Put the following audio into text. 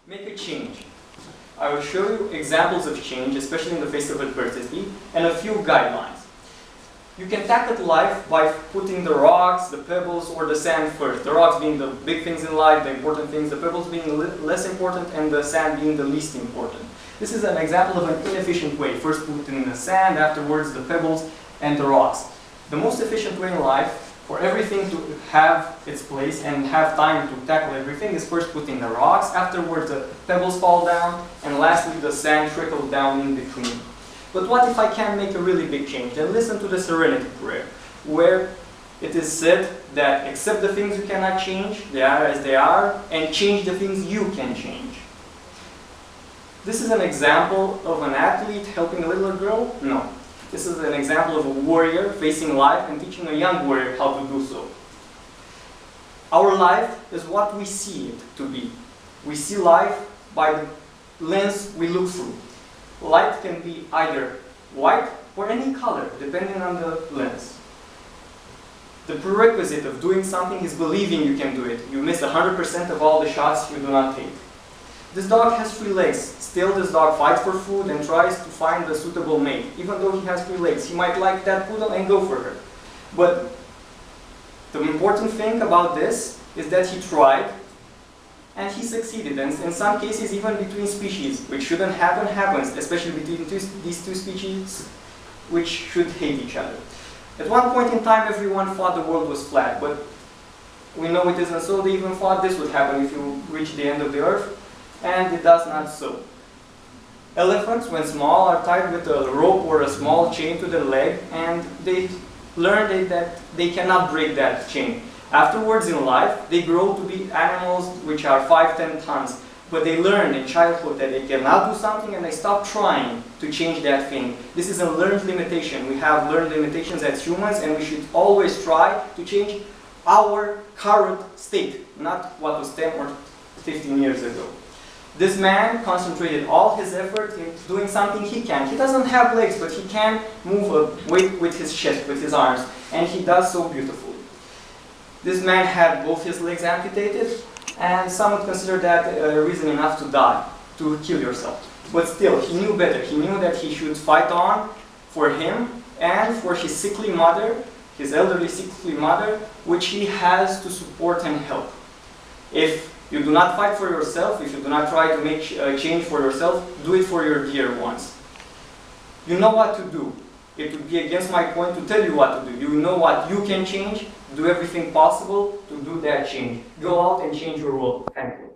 Make a change. I will show you examples of change, especially in the face of adversity, and a few guidelines. You can tackle life by putting the rocks, the pebbles, or the sand first. The rocks being the big things in life, the important things, the pebbles being less important, and the sand being the least important. This is an example of an inefficient way. First putting the sand, afterwards the pebbles and the rocks. The most efficient way in life, for everything to have its place and have time to tackle everything, is first putting the rocks, afterwards the pebbles fall down, and lastly the sand trickles down in between. But what if I can make a really big change? Then listen to the Serenity Prayer, where it is said that accept the things you cannot change, they are as they are, and change the things you can change. This is an example of an athlete helping a little girl? No. This is an example of a warrior facing life and teaching a young warrior how to do so. Our life is what we see it to be. We see life by the lens we look through. Light can be either white or any color, depending on the lens. The prerequisite of doing something is believing you can do it. You miss 100% of all the shots you do not take. This dog has 3 legs. Still, this dog fights for food and tries to find a suitable mate. Even though he has 3 legs, he might like that poodle and go for her. But the important thing about this is that he tried and he succeeded. And in some cases, even between species, which shouldn't happen, happens, especially between these two species, which should hate each other. At one point in time, everyone thought the world was flat, but we know it isn't so. They even thought this would happen if you reach the end of the earth, and it does not so. Elephants, when small, are tied with a rope or a small chain to the leg, and they learn that they cannot break that chain. Afterwards in life, they grow to be animals which are 5-10 tons, but they learn in childhood that they cannot do something and they stop trying to change that thing. This is a learned limitation. We have learned limitations as humans, and we should always try to change our current state, not what was 10 or 15 years ago. This man concentrated all his effort in doing something he can. He doesn't have legs, but he can move a weight with his chest, with his arms, and he does so beautifully. This man had both his legs amputated, and some would consider that reason enough to die, to kill yourself. But still, he knew better. He knew that he should fight on for him and for his sickly mother, his elderly sickly mother, which he has to support and help. If you do not fight for yourself, if you do not try to make a change for yourself, do it for your dear ones. You know what to do. It would be against my point to tell you what to do. You know what you can change. Do everything possible to do that change. Go out and change your world. Thank you.